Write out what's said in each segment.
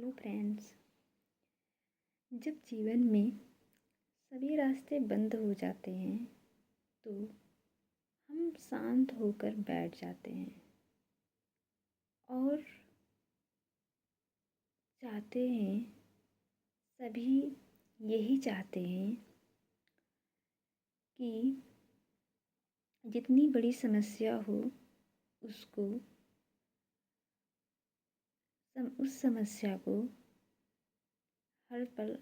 Hello friends. जब जीवन में सभी रास्ते बंद हो जाते हैं तो हम शांत होकर बैठ जाते हैं और चाहते हैं, सभी यही चाहते हैं कि जितनी बड़ी समस्या हो उसको उस समस्या को हर पल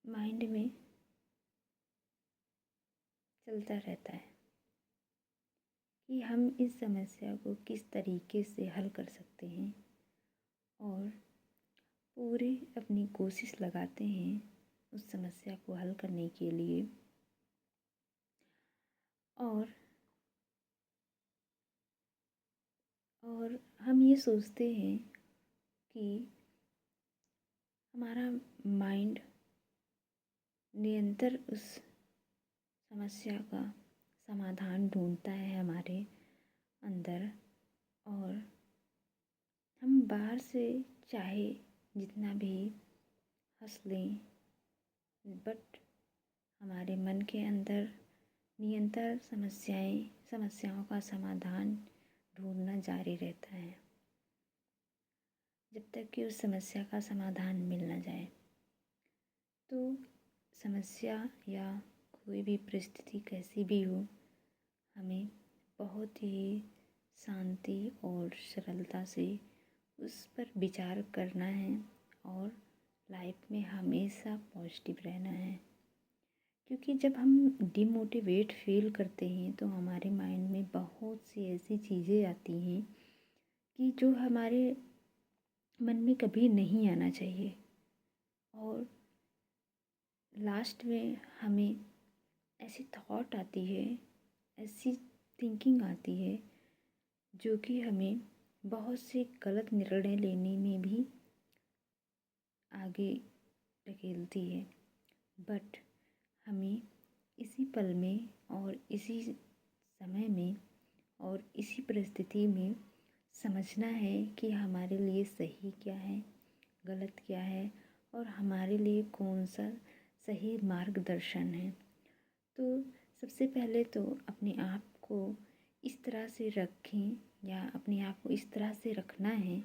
माइंड में चलता रहता है कि हम इस समस्या को किस तरीके से हल कर सकते हैं और पूरी अपनी कोशिश लगाते हैं उस समस्या को हल करने के लिए। और हम ये सोचते हैं कि हमारा माइंड निरंतर उस समस्या का समाधान ढूंढता है हमारे अंदर, और हम बाहर से चाहे जितना भी हंस लें बट हमारे मन के अंदर निरंतर समस्याओं का समाधान ढूंढना जारी रहता है जब तक कि उस समस्या का समाधान मिल ना जाए। तो समस्या या कोई भी परिस्थिति कैसी भी हो, हमें बहुत ही शांति और सरलता से उस पर विचार करना है और लाइफ में हमेशा पॉजिटिव रहना है। क्योंकि जब हम डिमोटिवेट फील करते हैं तो हमारे माइंड में बहुत सी ऐसी चीज़ें आती हैं कि जो हमारे मन में कभी नहीं आना चाहिए, और लास्ट में हमें ऐसी थॉट आती है, ऐसी थिंकिंग आती है जो कि हमें बहुत से गलत निर्णय लेने में भी आगे धकेलती है। बट हमें इसी पल में और इसी समय में और इसी परिस्थिति में समझना है कि हमारे लिए सही क्या है, गलत क्या है, और हमारे लिए कौन सा सही मार्गदर्शन है। तो सबसे पहले तो अपने आप को इस तरह से रखें, या अपने आप को इस तरह से रखना है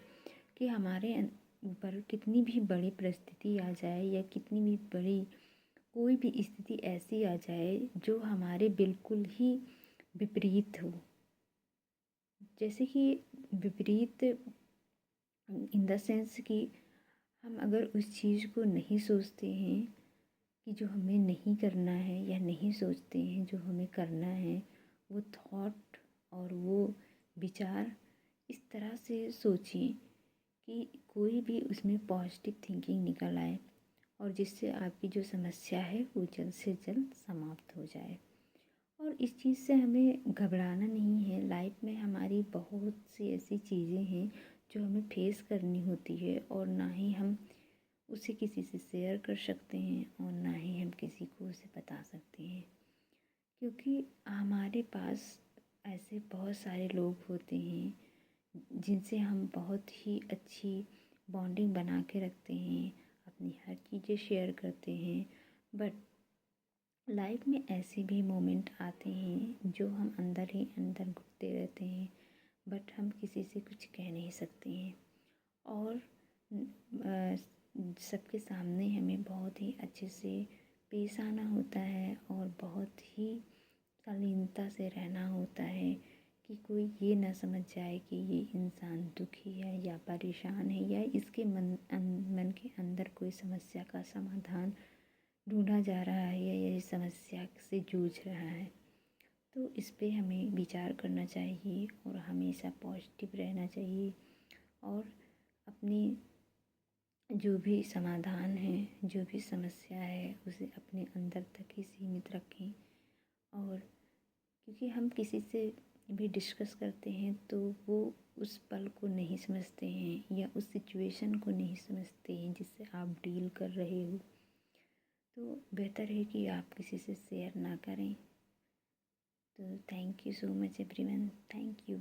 कि हमारे ऊपर कितनी भी बड़ी परिस्थिति आ जाए या कितनी भी बड़ी कोई भी स्थिति ऐसी आ जाए जो हमारे बिल्कुल ही विपरीत हो, जैसे कि विपरीत इन द सेंस कि हम अगर उस चीज़ को नहीं सोचते हैं कि जो हमें नहीं करना है, या नहीं सोचते हैं जो हमें करना है, वो थॉट और वो विचार इस तरह से सोचें कि कोई भी उसमें पॉजिटिव थिंकिंग निकल आए और जिससे आपकी जो समस्या है वो जल्द से जल्द समाप्त हो जाए। और इस चीज़ से हमें घबराना नहीं है। लाइफ में हमारी बहुत सी ऐसी चीज़ें हैं जो हमें फेस करनी होती है, और ना ही हम उसे किसी से शेयर कर सकते हैं और ना ही हम किसी को उसे बता सकते हैं, क्योंकि हमारे पास ऐसे बहुत सारे लोग होते हैं जिनसे हम बहुत ही अच्छी बॉन्डिंग बना के रखते हैं, अपनी हर चीज़ें शेयर करते हैं। बट लाइफ में ऐसे भी मोमेंट आते हैं जो हम अंदर ही अंदर घुटते रहते हैं, बट हम किसी से कुछ कह नहीं सकते हैं, और सबके सामने हमें बहुत ही अच्छे से पेश आना होता है और बहुत ही शालीनता से रहना होता है कि कोई ये ना समझ जाए कि ये इंसान दुखी है या परेशान है, या इसके मन के अंदर कोई समस्या का समाधान ढूंढा जा रहा है या ये समस्या से जूझ रहा है। तो इस पे हमें विचार करना चाहिए और हमेशा पॉजिटिव रहना चाहिए, और अपनी जो भी समाधान है, जो भी समस्या है, उसे अपने अंदर तक ही सीमित रखें। और क्योंकि हम किसी से भी डिस्कस करते हैं तो वो उस पल को नहीं समझते हैं या उस सिचुएशन को नहीं समझते हैं जिससे आप डील कर रहे हो, तो बेहतर है कि आप किसी से शेयर ना करें। तो thank you so much everyone, thank you.